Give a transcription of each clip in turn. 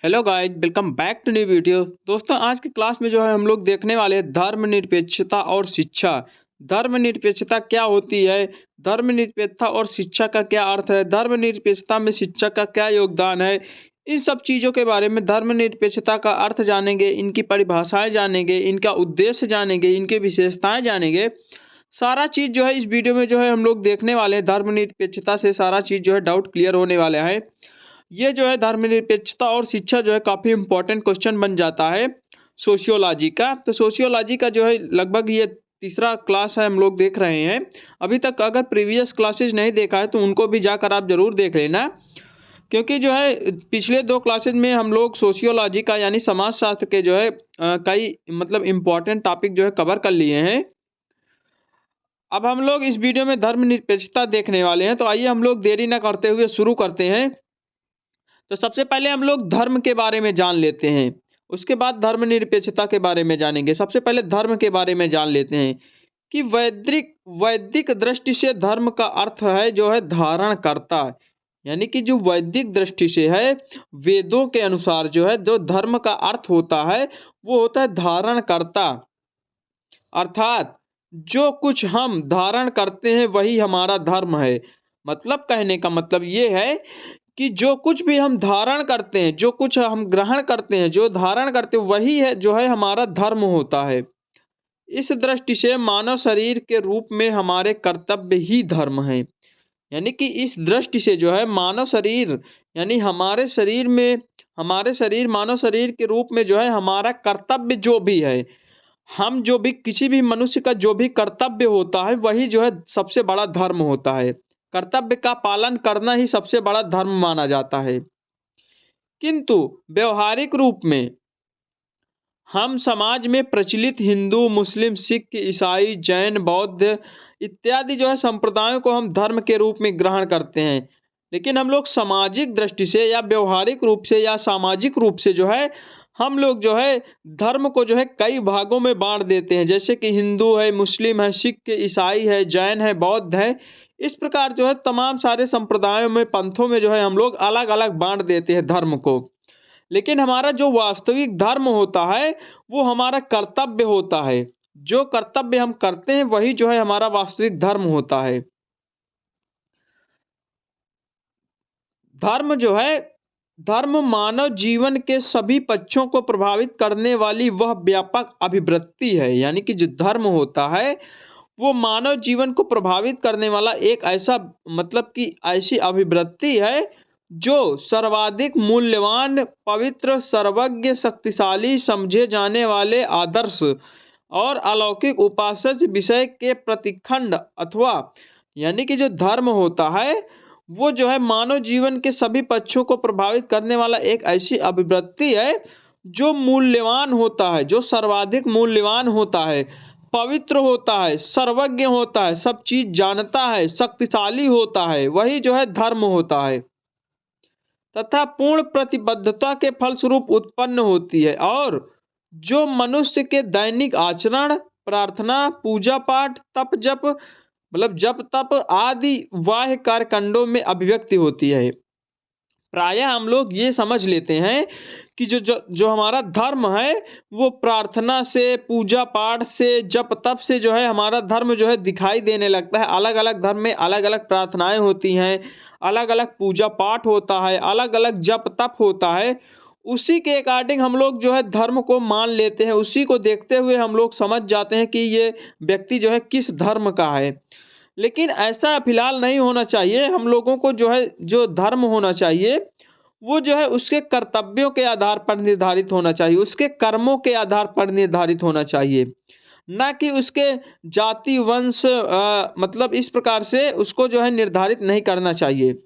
Hello guys, welcome back to new video. दोस्तों, आज की क्लास में जो है हम लोग देखने वाले हैं धर्मनिरपेक्षता और शिक्षा। धर्मनिरपेक्षता क्या होती है, धर्मनिरपेक्षता और शिक्षा का क्या अर्थ है, धर्मनिरपेक्षता में शिक्षा का क्या योगदान है, इन सब चीज़ों के बारे में धर्मनिरपेक्षता का अर्थ जानेंगे, इनकी परिभाषाएं जानेंगे, इनका उद्देश्य जानेंगे, इनकी विशेषताएं जानेंगे। सारा चीज़ जो है इस वीडियो में जो है हम लोग देखने वाले हैं। धर्मनिरपेक्षता से सारा चीज़ जो है डाउट क्लियर होने वाले हैं। ये जो है धर्मनिरपेक्षता और शिक्षा जो है काफ़ी इंपॉर्टेंट क्वेश्चन बन जाता है सोशियोलॉजी का। तो सोशियोलॉजी का जो है लगभग ये तीसरा क्लास है हम लोग देख रहे हैं। अभी तक अगर प्रीवियस क्लासेज नहीं देखा है तो उनको भी जाकर आप ज़रूर देख लेना, क्योंकि जो है पिछले दो क्लासेज में हम लोग सोशियोलॉजी का यानी समाजशास्त्र के जो है कई मतलब इम्पॉर्टेंट टॉपिक जो है कवर कर लिए हैं। अब हम लोग इस वीडियो में धर्मनिरपेक्षता देखने वाले हैं, तो आइए हम लोग देरी न करते हुए शुरू करते हैं। तो सबसे पहले हम लोग धर्म के बारे में जान लेते हैं, उसके बाद धर्मनिरपेक्षता के बारे में जानेंगे। सबसे पहले धर्म के बारे में जान लेते हैं कि वैदिक वैदिक दृष्टि से धर्म का अर्थ है जो है धारण करता। यानी कि जो वैदिक दृष्टि से है, वेदों के अनुसार जो है जो धर्म का अर्थ होता है वो होता है धारण करता। अर्थात जो कुछ हम धारण करते हैं वही हमारा धर्म है। मतलब कहने का मतलब ये है कि जो कुछ भी हम धारण करते हैं, जो कुछ हम ग्रहण करते हैं, जो धारण करते हैं वही है जो है हमारा धर्म होता है। इस दृष्टि से मानव शरीर के रूप में हमारे कर्तव्य ही धर्म है। यानी कि इस दृष्टि से जो है मानव शरीर यानी हमारे शरीर मानव शरीर के रूप में जो है हमारा कर्तव्य जो भी है, हम जो भी किसी भी मनुष्य का जो भी कर्तव्य होता है वही जो है सबसे बड़ा धर्म होता है। कर्तव्य का पालन करना ही सबसे बड़ा धर्म माना जाता है। किंतु व्यवहारिक रूप में हम समाज में प्रचलित हिंदू, मुस्लिम, सिख, ईसाई, जैन, बौद्ध इत्यादि जो है संप्रदायों को हम धर्म के रूप में ग्रहण करते हैं। लेकिन हम लोग सामाजिक दृष्टि से या व्यवहारिक रूप से या सामाजिक रूप से जो है हम लोग जो है धर्म को जो है कई भागों में बांट देते हैं। जैसे कि हिंदू है, मुस्लिम है, सिख, ईसाई है, जैन है, बौद्ध है। इस प्रकार जो है तमाम सारे संप्रदायों में, पंथों में जो है हम लोग अलग अलग बांट देते हैं धर्म को। लेकिन हमारा जो वास्तविक धर्म होता है वो हमारा कर्तव्य होता है। जो कर्तव्य हम करते हैं वही जो है हमारा वास्तविक धर्म होता है। धर्म जो है धर्म मानव जीवन के सभी पक्षों को प्रभावित करने वाली वह व्यापक अभिवृत्ति है। यानी कि जो धर्म होता है वो मानव जीवन को प्रभावित करने वाला एक ऐसा मतलब कि ऐसी अभिवृत्ति है जो सर्वाधिक मूल्यवान, पवित्र, सर्वज्ञ, शक्तिशाली समझे जाने वाले आदर्श और अलौकिक उपास्य विषय के प्रतिखंड अथवा यानी कि जो धर्म होता है वो जो है मानव जीवन के सभी पक्षों को प्रभावित करने वाला एक ऐसी अभिवृत्ति है जो मूल्यवान होता है, जो सर्वाधिक मूल्यवान होता है, पवित्र होता है, सर्वज्ञ होता है, सब चीज जानता है, शक्तिशाली होता है, वही जो है धर्म होता है तथा पूर्ण प्रतिबद्धता के फलस्वरूप उत्पन्न होती है और जो मनुष्य के दैनिक आचरण, प्रार्थना, पूजा पाठ, तप जप मतलब जप तप आदि बाह्य कार्यकांडों में अभिव्यक्ति होती है। प्रायः हम लोग ये समझ लेते हैं कि जो जो जो हमारा धर्म है वो प्रार्थना से, पूजा पाठ से, जप तप से जो है हमारा धर्म जो है दिखाई देने लगता है। अलग अलग धर्म में अलग अलग प्रार्थनाएं होती हैं, अलग अलग पूजा पाठ होता है, अलग अलग जप तप होता है। उसी के अकॉर्डिंग हम लोग जो है धर्म को मान लेते हैं, उसी को देखते हुए हम लोग समझ जाते हैं कि ये व्यक्ति जो है किस धर्म का है। लेकिन ऐसा फिलहाल नहीं होना चाहिए। हम लोगों को जो है जो धर्म होना चाहिए वो जो है उसके कर्तव्यों के आधार पर निर्धारित होना चाहिए, उसके कर्मों के आधार पर निर्धारित होना चाहिए, ना कि उसके जाति, वंश मतलब इस प्रकार से उसको जो है निर्धारित नहीं करना चाहिए।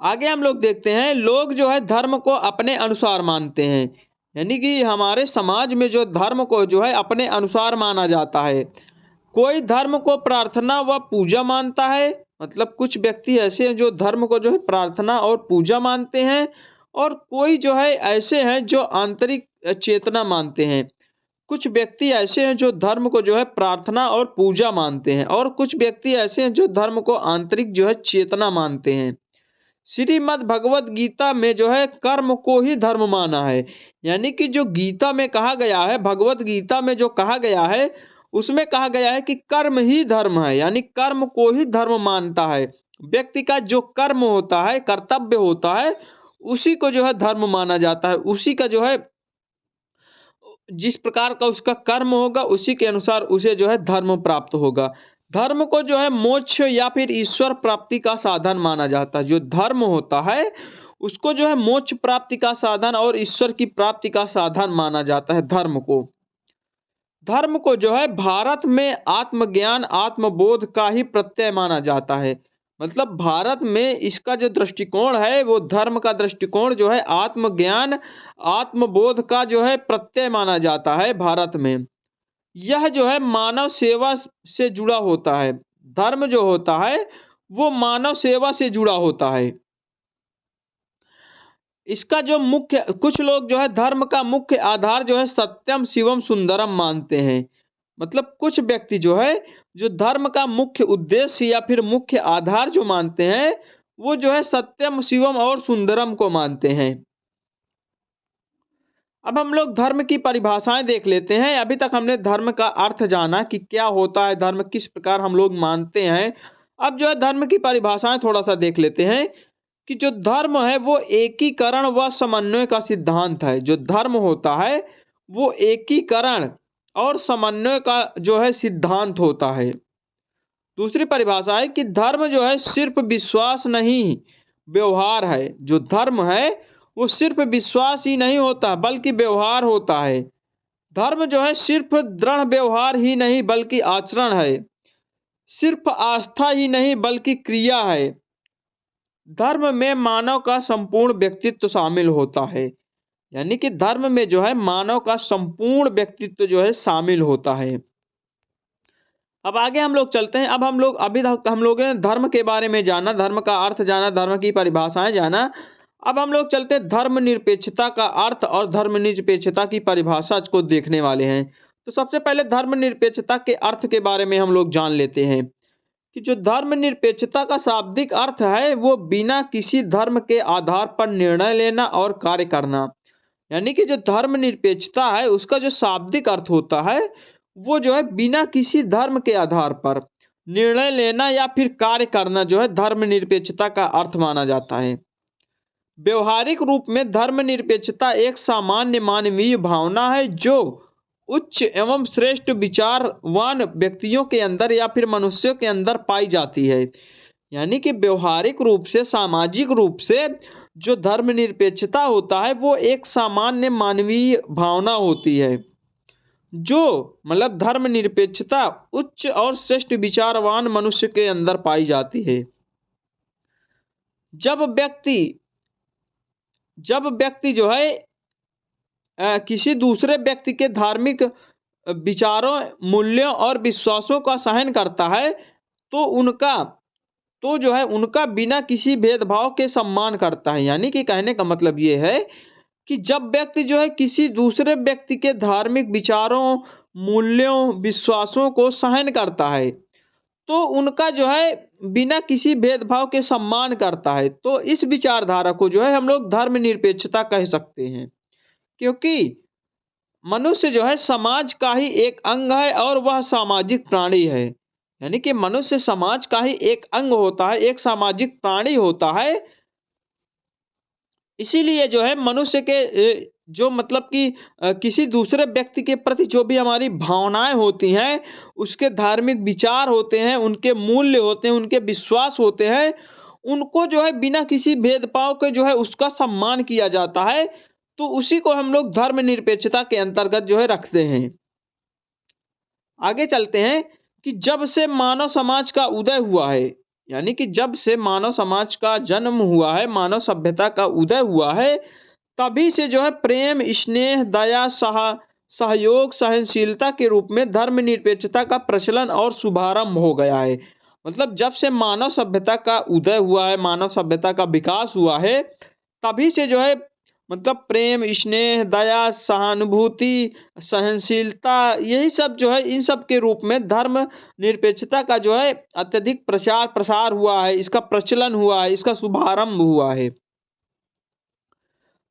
आगे हम लोग देखते हैं, लोग जो है धर्म को अपने अनुसार मानते हैं। यानी कि हमारे समाज में जो धर्म को जो है अपने अनुसार माना जाता है। कोई धर्म को प्रार्थना व पूजा मानता है, मतलब कुछ व्यक्ति ऐसे हैं जो धर्म को जो है प्रार्थना और पूजा मानते हैं, और कोई जो है ऐसे हैं जो आंतरिक चेतना मानते हैं। कुछ व्यक्ति ऐसे हैं जो धर्म को जो है प्रार्थना और पूजा मानते हैं, और कुछ व्यक्ति ऐसे हैं जो धर्म को आंतरिक जो है चेतना मानते हैं। श्रीमद् भगवत गीता में जो है कर्म को ही धर्म माना है। यानी कि जो गीता में कहा गया है, भगवत गीता में जो कहा गया है, उसमें कहा गया है कि कर्म ही धर्म है, यानी कर्म को ही धर्म मानता है। व्यक्ति का जो कर्म होता है, कर्तव्य होता है, उसी को जो है धर्म माना जाता है। उसी का जो है जिस प्रकार का उसका कर्म होगा, उसी के अनुसार उसे जो है धर्म प्राप्त होगा। धर्म को जो है मोक्ष या फिर ईश्वर प्राप्ति का साधन माना जाता है। जो धर्म होता है उसको जो है मोक्ष प्राप्ति का साधन और ईश्वर की प्राप्ति का साधन माना जाता है धर्म को। धर्म को जो है भारत में आत्मज्ञान आत्मबोध का ही प्रत्यय माना जाता है। मतलब भारत में इसका जो दृष्टिकोण है वो धर्म का दृष्टिकोण जो है आत्मज्ञान आत्मबोध का जो है प्रत्यय माना जाता है भारत में। यह जो है मानव सेवा से जुड़ा होता है। धर्म जो होता है वो मानव सेवा से जुड़ा होता है। इसका जो मुख्य कुछ लोग जो है धर्म का मुख्य आधार जो है सत्यम शिवम सुंदरम मानते हैं। मतलब कुछ व्यक्ति जो है जो धर्म का मुख्य उद्देश्य या फिर मुख्य आधार जो मानते हैं वो जो है सत्यम शिवम और सुंदरम को मानते हैं। अब हम लोग धर्म की परिभाषाएं देख लेते हैं। अभी तक हमने धर्म का अर्थ जाना कि क्या होता है धर्म, किस प्रकार हम लोग मानते हैं। अब जो है धर्म की परिभाषाएं थोड़ा सा देख लेते हैं कि जो धर्म है वो एकीकरण व समन्वय का सिद्धांत है। जो धर्म होता है वो एकीकरण और समन्वय का जो है सिद्धांत होता है। दूसरी परिभाषा है कि धर्म जो है सिर्फ विश्वास नहीं व्यवहार है। जो धर्म है वो सिर्फ विश्वास ही नहीं होता बल्कि व्यवहार होता है। धर्म जो है सिर्फ दृढ़ व्यवहार ही नहीं बल्कि आचरण है। सिर्फ आस्था ही नहीं बल्कि क्रिया है। धर्म में मानव का संपूर्ण व्यक्तित्व शामिल होता है। यानी कि धर्म में जो है मानव का संपूर्ण व्यक्तित्व जो है शामिल होता है। अब आगे हम लोग चलते हैं। अब हम लोग अभी तक हम लोगों ने धर्म के बारे में जाना, धर्म का अर्थ जाना, धर्म की परिभाषाएं जाना। अब हम लोग चलते हैं धर्मनिरपेक्षता का अर्थ और धर्मनिरपेक्षता की परिभाषा को देखने वाले हैं। तो सबसे पहले धर्मनिरपेक्षता के अर्थ के बारे में हम लोग जान लेते हैं कि जो धर्मनिरपेक्षता का शाब्दिक अर्थ है वो बिना किसी धर्म के आधार पर निर्णय लेना और कार्य करना। यानी कि जो धर्मनिरपेक्षता है उसका जो शाब्दिक अर्थ होता है वो जो है बिना किसी धर्म के आधार पर निर्णय लेना या फिर कार्य करना जो है धर्मनिरपेक्षता का अर्थ माना जाता है। व्यवहारिक रूप में धर्मनिरपेक्षता एक सामान्य मानवीय भावना है जो उच्च एवं श्रेष्ठ विचारवान व्यक्तियों के अंदर या फिर मनुष्यों के अंदर पाई जाती है। यानी कि व्यवहारिक रूप से सामाजिक रूप से जो धर्मनिरपेक्षता होता है वो एक सामान्य मानवीय भावना होती है जो मतलब धर्मनिरपेक्षता उच्च और श्रेष्ठ विचारवान मनुष्य के अंदर पाई जाती है। जब व्यक्ति जो है किसी दूसरे व्यक्ति के धार्मिक विचारों मूल्यों और विश्वासों का सहन करता है तो जो है उनका बिना किसी भेदभाव के सम्मान करता है। यानी कि कहने का मतलब ये है कि जब व्यक्ति जो है किसी दूसरे व्यक्ति के धार्मिक विचारों मूल्यों विश्वासों को सहन करता है तो उनका जो है बिना किसी भेदभाव के सम्मान करता है। तो इस विचारधारा को जो है हम लोग धर्मनिरपेक्षता कह सकते हैं। क्योंकि मनुष्य जो है समाज का ही एक अंग है और वह सामाजिक प्राणी है। यानी कि मनुष्य समाज का ही एक अंग होता है, एक सामाजिक प्राणी होता है। इसीलिए जो है मनुष्य के जो मतलब कि किसी दूसरे व्यक्ति के प्रति जो भी हमारी भावनाएं होती हैं, उसके धार्मिक विचार होते हैं, उनके मूल्य होते हैं, उनके विश्वास होते हैं, उनको जो है बिना किसी भेदभाव के जो है उसका सम्मान किया जाता है। तो उसी को हम लोग धर्मनिरपेक्षता के अंतर्गत जो है रखते हैं। आगे चलते हैं कि जब से मानव समाज का उदय हुआ है, यानी कि जब से मानव समाज का जन्म हुआ है, मानव सभ्यता का उदय हुआ है, तभी से जो है प्रेम स्नेह दया सहयोग सहनशीलता के रूप में धर्मनिरपेक्षता का प्रचलन और शुभारंभ हो गया है। मतलब जब से मानव सभ्यता का उदय हुआ है, मानव सभ्यता का विकास हुआ है, तभी से जो है मतलब प्रेम, स्नेह, दया, सहानुभूति, सहनशीलता, यही सब जो है इन सब के रूप में धर्म निरपेक्षता का जो है अत्यधिक प्रचार प्रसार हुआ है, इसका प्रचलन हुआ है, इसका शुभारंभ हुआ है।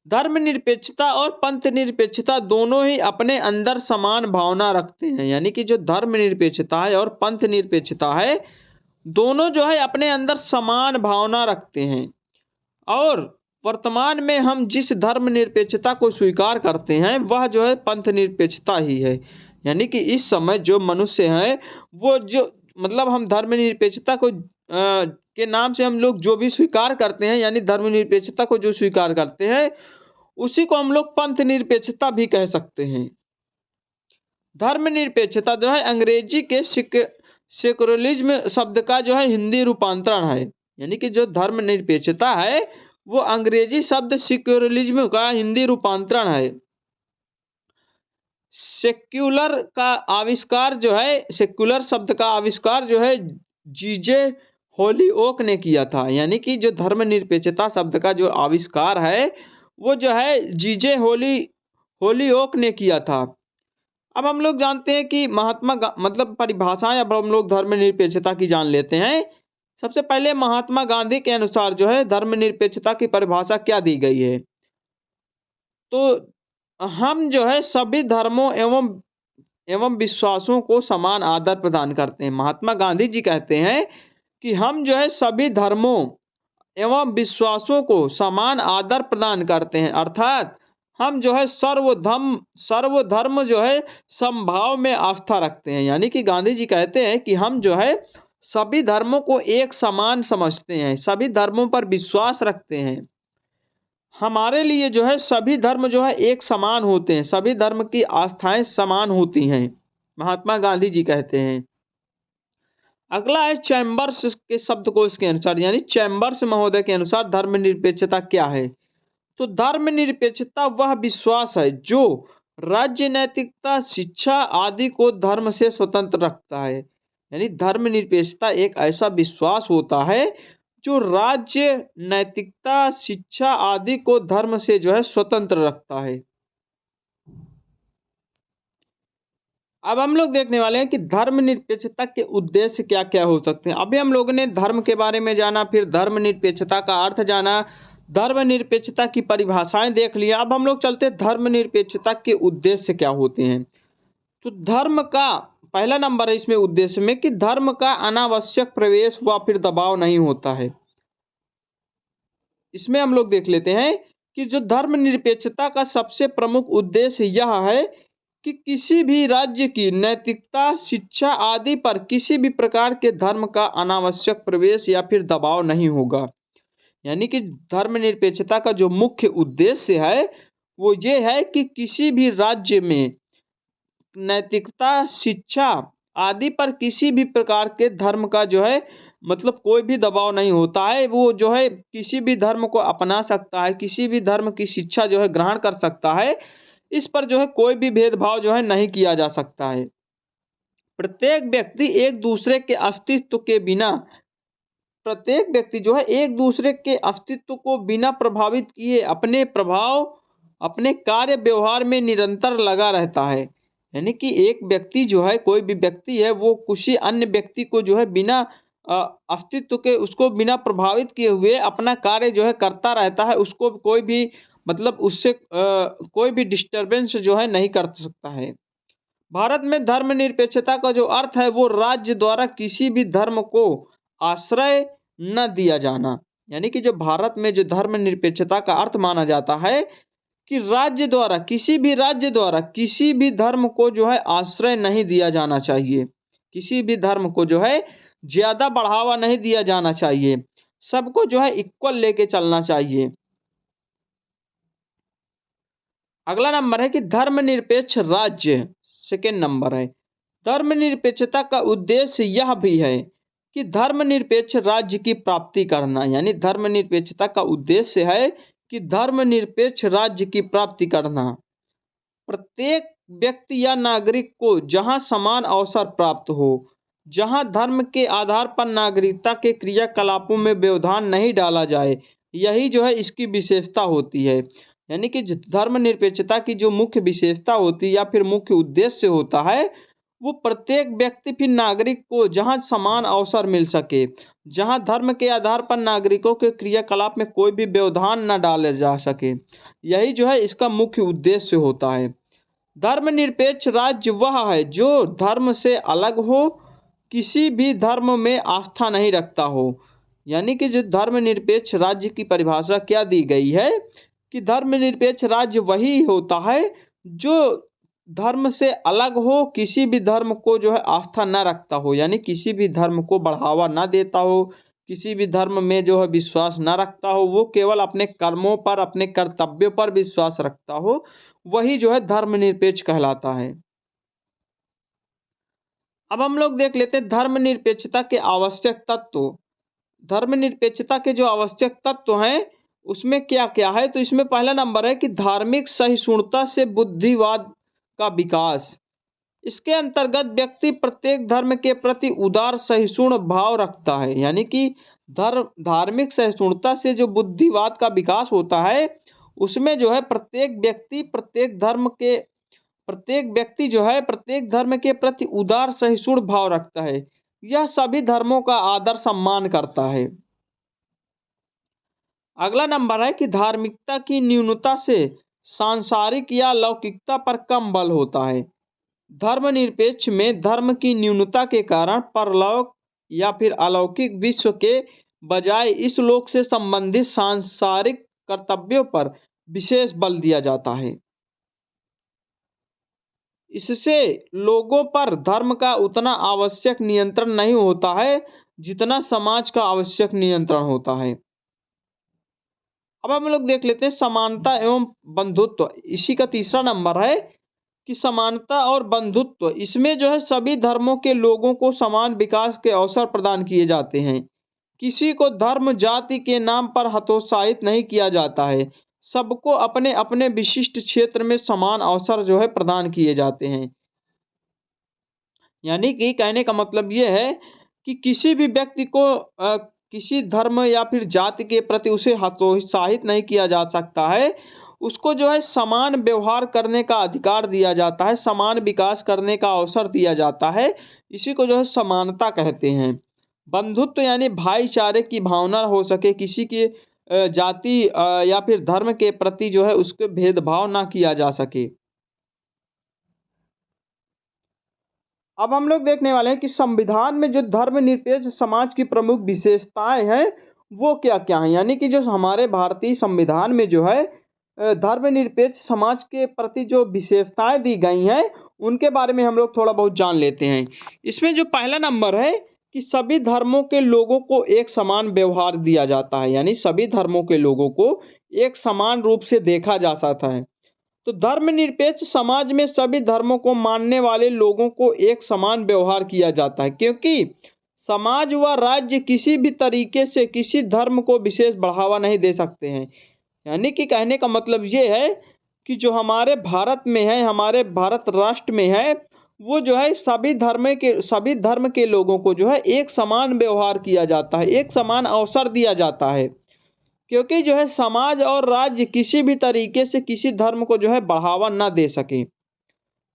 धर्मनिरपेक्षता और पंथ निरपेक्षता दोनों ही अपने अंदर समान भावना रखते हैं। यानी कि जो धर्मनिरपेक्षता है और पंथ निरपेक्षता है, दोनों जो है अपने अंदर समान भावना रखते हैं। और वर्तमान में हम जिस धर्मनिरपेक्षता को स्वीकार करते हैं वह जो है पंथ निरपेक्षता ही है। यानी कि इस समय जो मनुष्य हैं वो जो मतलब हम धर्मनिरपेक्षता को के नाम से हम लोग जो भी स्वीकार करते हैं, यानी धर्मनिरपेक्षता को जो स्वीकार करते हैं उसी को हम लोग पंथ निरपेक्षता भी कह सकते हैं। धर्मनिरपेक्षता जो है अंग्रेजी के सेकुलरिज्म शब्द का जो है हिंदी रूपांतरण है। यानी कि जो धर्मनिरपेक्षता है वो अंग्रेजी शब्द सेकुलरिज्म का हिंदी रूपांतरण है। सेक्युलर का आविष्कार जो है, सेक्युलर शब्द का आविष्कार जो है जीजे होलीओक ने किया था। यानी कि जो धर्मनिरपेक्षता शब्द का जो आविष्कार है वो जो है जीजे होलीओक ने किया था। अब हम लोग जानते हैं कि मतलब परिभाषाएं अब हम लोग धर्मनिरपेक्षता की जान लेते हैं। सबसे पहले महात्मा गांधी के अनुसार जो है धर्मनिरपेक्षता की परिभाषा क्या दी गई है, तो हम जो है सभी धर्मों एवं विश्वासों को समान आदर प्रदान करते हैं। महात्मा गांधी जी कहते हैं कि हम जो है सभी धर्मों एवं विश्वासों को समान आदर प्रदान करते हैं, अर्थात हम जो है सर्वधर्म जो है समभाव में आस्था रखते हैं। यानी कि गांधी जी कहते हैं कि हम जो है सभी धर्मों को एक समान समझते हैं, सभी धर्मों पर विश्वास रखते हैं। हमारे लिए जो है सभी धर्म जो है एक समान होते हैं, सभी धर्म की आस्थाएं समान होती हैं, महात्मा गांधी जी कहते हैं। अगला है चैम्बर्स के शब्दकोश के अनुसार, यानी चैम्बर्स महोदय के अनुसार धर्मनिरपेक्षता क्या है। तो धर्मनिरपेक्षता वह विश्वास है जो राज्य नैतिकता, शिक्षा आदि को धर्म से स्वतंत्र रखता है। यानी धर्मनिरपेक्षता एक ऐसा विश्वास होता है जो राज्य नैतिकता, शिक्षा आदि को धर्म से जो है स्वतंत्र रखता है। अब हम लोग देखने वाले हैं कि धर्मनिरपेक्षता के उद्देश्य क्या क्या हो सकते हैं। अभी हम लोगों ने धर्म के बारे में जाना, फिर धर्मनिरपेक्षता का अर्थ जाना, धर्मनिरपेक्षता की परिभाषाएं देख लिया। अब हम लोग चलते हैं धर्मनिरपेक्षता के उद्देश्य क्या होते हैं। तो धर्म का पहला नंबर है इसमें उद्देश्य में कि धर्म का अनावश्यक प्रवेश व फिर दबाव नहीं होता है। इसमें हम लोग देख लेते हैं कि जो धर्मनिरपेक्षता का सबसे प्रमुख उद्देश्य यह है कि किसी भी राज्य की नैतिकता, शिक्षा आदि पर किसी भी प्रकार के धर्म का अनावश्यक प्रवेश या फिर दबाव नहीं होगा। यानी कि धर्मनिरपेक्षता का जो मुख्य उद्देश्य है वो ये है कि किसी भी राज्य में नैतिकता, शिक्षा आदि पर किसी भी प्रकार के धर्म का जो है मतलब कोई भी दबाव नहीं होता है। वो जो है किसी भी धर्म को अपना सकता है, किसी भी धर्म की शिक्षा जो है ग्रहण कर सकता है। इस पर जो है कोई भी भेदभाव जो है नहीं किया जा सकता है। प्रत्येक व्यक्ति एक दूसरे के अस्तित्व के बिना प्रत्येक व्यक्ति जो है एक दूसरे के अस्तित्व को बिना प्रभावित किए अपने कार्य व्यवहार में निरंतर लगा रहता है। यानी कि एक व्यक्ति जो है, कोई भी व्यक्ति है, वो किसी अन्य व्यक्ति को जो है बिना अस्तित्व के उसको बिना प्रभावित किए हुए अपना कार्य जो है करता रहता है। उसको कोई भी मतलब उससे कोई भी डिस्टरबेंस जो है नहीं कर सकता है। भारत में धर्मनिरपेक्षता का जो अर्थ है वो राज्य द्वारा किसी भी धर्म को आश्रय न दिया जाना। यानी कि जो भारत में जो धर्मनिरपेक्षता का अर्थ माना जाता है कि राज्य द्वारा किसी भी धर्म को जो है आश्रय नहीं दिया जाना चाहिए, किसी भी धर्म को जो है ज्यादा बढ़ावा नहीं दिया जाना चाहिए, सबको जो है इक्वल लेके चलना चाहिए। अगला नंबर है कि धर्मनिरपेक्ष राज्य, सेकेंड नंबर है। धर्मनिरपेक्षता का उद्देश्य यह भी है कि धर्मनिरपेक्ष राज्य की प्राप्ति करना। यानी धर्मनिरपेक्षता का उद्देश्य है कि धर्मनिरपेक्ष राज्य की प्राप्ति करना। प्रत्येक व्यक्ति या नागरिक को जहां समान अवसर प्राप्त हो, जहां धर्म के आधार पर नागरिकता के क्रियाकलापों में व्यवधान नहीं डाला जाए, यही जो है इसकी विशेषता होती है। यानी कि धर्मनिरपेक्षता की जो मुख्य विशेषता होती है या फिर मुख्य उद्देश्य होता है, वो प्रत्येक व्यक्ति फिर नागरिक को जहाँ समान अवसर मिल सके, जहाँ धर्म के आधार पर नागरिकों के क्रियाकलाप में कोई भी व्यवधान न डाले जा सके, यही जो है इसका मुख्य उद्देश्य होता है। धर्मनिरपेक्ष राज्य वह है जो धर्म से अलग हो, किसी भी धर्म में आस्था नहीं रखता हो। यानी कि जो धर्मनिरपेक्ष राज्य की परिभाषा क्या दी गई है कि धर्मनिरपेक्ष राज्य वही होता है जो धर्म से अलग हो, किसी भी धर्म को जो है आस्था न रखता हो, यानी किसी भी धर्म को बढ़ावा न देता हो, किसी भी धर्म में जो है विश्वास न रखता हो, वो केवल अपने कर्मों पर, अपने कर्तव्यों पर विश्वास रखता हो, वही जो है धर्मनिरपेक्ष कहलाता है। अब हम लोग देख लेते हैं धर्मनिरपेक्षता के आवश्यक तत्व। धर्मनिरपेक्षता के जो आवश्यक तत्व हैं उसमें क्या क्या है, तो इसमें पहला नंबर है कि धार्मिक सहिष्णुता से बुद्धिवाद का विकास। इसके अंतर्गत व्यक्ति प्रत्येक धर्म के प्रति उदार सहिष्णु भाव रखता है, यानी कि धार्मिक सहिष्णुता से जो बुद्धिवाद का विकास होता है उसमें जो है प्रत्येक व्यक्ति जो है प्रत्येक धर्म के प्रति उदार सहिष्णु भाव रखता है। यह सभी धर्मों का आदर सम्मान करता है। अगला नंबर है कि धार्मिकता की न्यूनता से सांसारिक या लौकिकता पर कम बल होता है। धर्मनिरपेक्ष में धर्म की न्यूनता के कारण परलौक या फिर अलौकिक विश्व के बजाय इस लोक से संबंधित सांसारिक कर्तव्यों पर विशेष बल दिया जाता है। इससे लोगों पर धर्म का उतना आवश्यक नियंत्रण नहीं होता है जितना समाज का आवश्यक नियंत्रण होता है। अब हम लोग देख लेते हैं समानता एवं बंधुत्व। इसी का तीसरा नंबर है कि समानता और बंधुत्व, इसमें जो है सभी धर्मों के लोगों को समान विकास के अवसर प्रदान किए जाते हैं। किसी को धर्म जाति के नाम पर हतोत्साहित नहीं किया जाता है। सबको अपने अपने विशिष्ट क्षेत्र में समान अवसर जो है प्रदान किए जाते हैं। यानी कि कहने का मतलब ये है कि किसी भी व्यक्ति को किसी धर्म या फिर जाति के प्रति उसे हतोत्साहित नहीं किया जा सकता है। उसको जो है समान व्यवहार करने का अधिकार दिया जाता है, समान विकास करने का अवसर दिया जाता है। इसी को जो है समानता कहते हैं। बंधुत्व यानी भाईचारे की भावना हो सके, किसी की जाति या फिर धर्म के प्रति जो है उसके भेदभाव ना किया जा सके। अब हम लोग देखने वाले हैं कि संविधान में जो धर्मनिरपेक्ष समाज की प्रमुख विशेषताएं हैं वो क्या क्या हैं। यानी कि जो हमारे भारतीय संविधान में जो है धर्मनिरपेक्ष समाज के प्रति जो विशेषताएं दी गई हैं उनके बारे में हम लोग थोड़ा बहुत जान लेते हैं। इसमें जो पहला नंबर है कि सभी धर्मों के लोगों को एक समान व्यवहार दिया जाता है, यानी सभी धर्मों के लोगों को एक समान रूप से देखा जा सकता है। तो धर्मनिरपेक्ष समाज में सभी धर्मों को मानने वाले लोगों को एक समान व्यवहार किया जाता है, क्योंकि समाज व राज्य किसी भी तरीके से किसी धर्म को विशेष बढ़ावा नहीं दे सकते हैं। यानी कि कहने का मतलब ये है कि जो हमारे भारत में है, हमारे भारत राष्ट्र में है, वो जो है सभी धर्म के लोगों को जो है एक समान व्यवहार किया जाता है, एक समान अवसर दिया जाता है, क्योंकि जो है समाज और राज्य किसी भी तरीके से किसी धर्म को जो है बढ़ावा ना दे सके।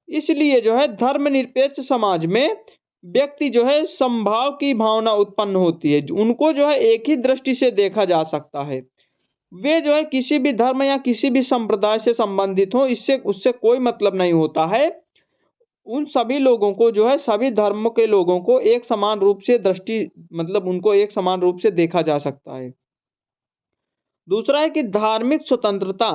इसलिए जो है धर्मनिरपेक्ष समाज में व्यक्ति जो है समभाव की भावना उत्पन्न होती है। उनको जो है एक ही दृष्टि से देखा जा सकता है। वे जो है किसी भी धर्म या किसी भी संप्रदाय से संबंधित हो, इससे उससे कोई मतलब नहीं होता है। उन सभी लोगों को जो है सभी धर्मों के लोगों को एक समान रूप से उनको एक समान रूप से देखा जा सकता है। दूसरा है कि धार्मिक स्वतंत्रता।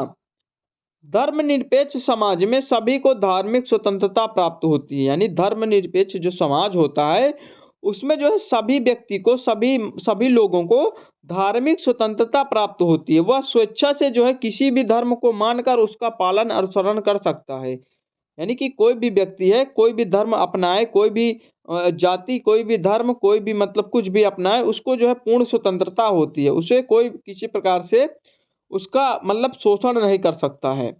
धर्मनिरपेक्ष समाज में सभी को धार्मिक स्वतंत्रता प्राप्त होती है। यानी धर्मनिरपेक्ष जो समाज होता है उसमें जो है सभी व्यक्ति को सभी लोगों को धार्मिक स्वतंत्रता प्राप्त होती है। वह स्वेच्छा से जो है किसी भी धर्म को मानकर उसका पालन अनुसरण कर सकता है। यानी कि कोई भी व्यक्ति है, कोई भी धर्म अपनाए, कोई भी जाति, कोई भी धर्म, कोई भी कुछ भी अपनाए, उसको जो है पूर्ण स्वतंत्रता होती है। उसे कोई किसी प्रकार से उसका शोषण नहीं कर सकता है।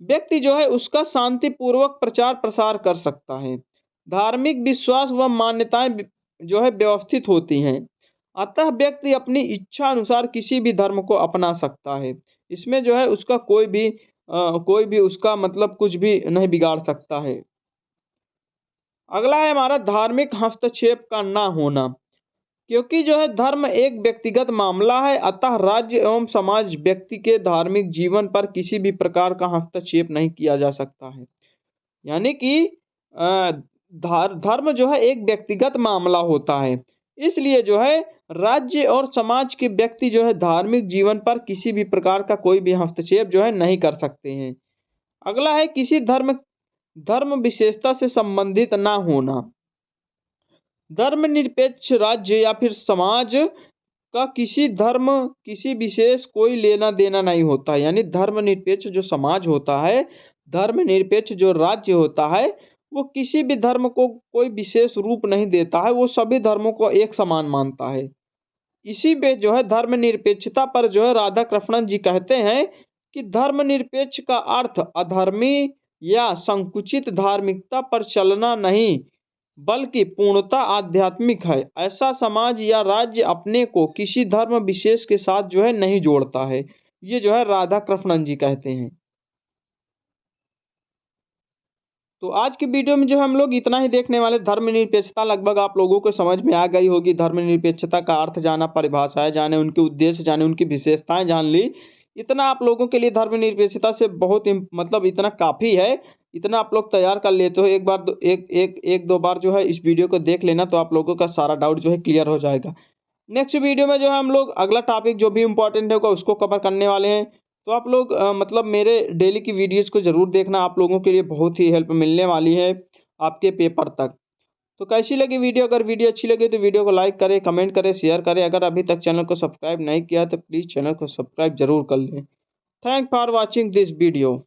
व्यक्ति जो है उसका शांतिपूर्वक प्रचार प्रसार कर सकता है। धार्मिक विश्वास व मान्यताएं जो है व्यवस्थित होती हैं। अतः व्यक्ति अपनी इच्छा अनुसार किसी भी धर्म को अपना सकता है। इसमें जो है उसका कोई भी उसका मतलब कुछ भी नहीं बिगाड़ सकता है। अगला है हमारा धार्मिक हस्तक्षेप का ना होना। क्योंकि जो है धर्म एक व्यक्तिगत मामला है, अतः राज्य एवं समाज व्यक्ति के धार्मिक जीवन पर किसी भी प्रकार का हस्तक्षेप नहीं किया जा सकता है। यानी कि अ, धर्म जो है एक व्यक्तिगत मामला होता है, इसलिए जो है राज्य और समाज के व्यक्ति जो है धार्मिक जीवन पर किसी भी प्रकार का कोई भी हस्तक्षेप जो है नहीं कर सकते हैं। अगला है किसी धर्म धर्म विशेषता से संबंधित ना होना। धर्मनिरपेक्ष राज्य या फिर समाज का किसी विशेष कोई लेना देना नहीं होता। यानी धर्मनिरपेक्ष जो समाज होता है, धर्मनिरपेक्ष जो राज्य होता है, वो किसी भी धर्म को कोई विशेष रूप नहीं देता है, वो सभी धर्मों को एक समान मानता है। इसी पे जो है धर्मनिरपेक्षता पर जो है राधा कृष्णन जी कहते हैं कि धर्मनिरपेक्ष का अर्थ अधर्मी या संकुचित धार्मिकता पर चलना नहीं, बल्कि पूर्णतः आध्यात्मिक है। ऐसा समाज या राज्य अपने को किसी धर्म विशेष के साथ जो है नहीं जोड़ता है। ये जो है राधा कृष्णन जी कहते हैं। तो आज की वीडियो में जो हम लोग इतना ही देखने वाले। धर्मनिरपेक्षता लगभग आप लोगों को समझ में आ गई होगी। धर्मनिरपेक्षता का अर्थ जाना, परिभाषाएं जाने, उनके उद्देश्य जाने, उनकी विशेषताएं जान ली। इतना आप लोगों के लिए धर्मनिरपेक्षता से बहुत मतलब इतना काफ़ी है। इतना आप लोग तैयार कर लेते हो। एक बार एक दो बार जो है इस वीडियो को देख लेना, तो आप लोगों का सारा डाउट जो है क्लियर हो जाएगा। नेक्स्ट वीडियो में जो है हम लोग अगला टॉपिक जो भी इम्पोर्टेंट होगा उसको कवर करने वाले हैं। तो आप लोग मतलब मेरे डेली की वीडियोज़ को ज़रूर देखना, आप लोगों के लिए बहुत ही हेल्प मिलने वाली है आपके पेपर तक। तो कैसी लगी वीडियो? अगर वीडियो अच्छी लगी तो वीडियो को लाइक करें, कमेंट करें, शेयर करें। अगर अभी तक चैनल को सब्सक्राइब नहीं किया तो प्लीज़ चैनल को सब्सक्राइब जरूर कर लें। Thank for watching this video.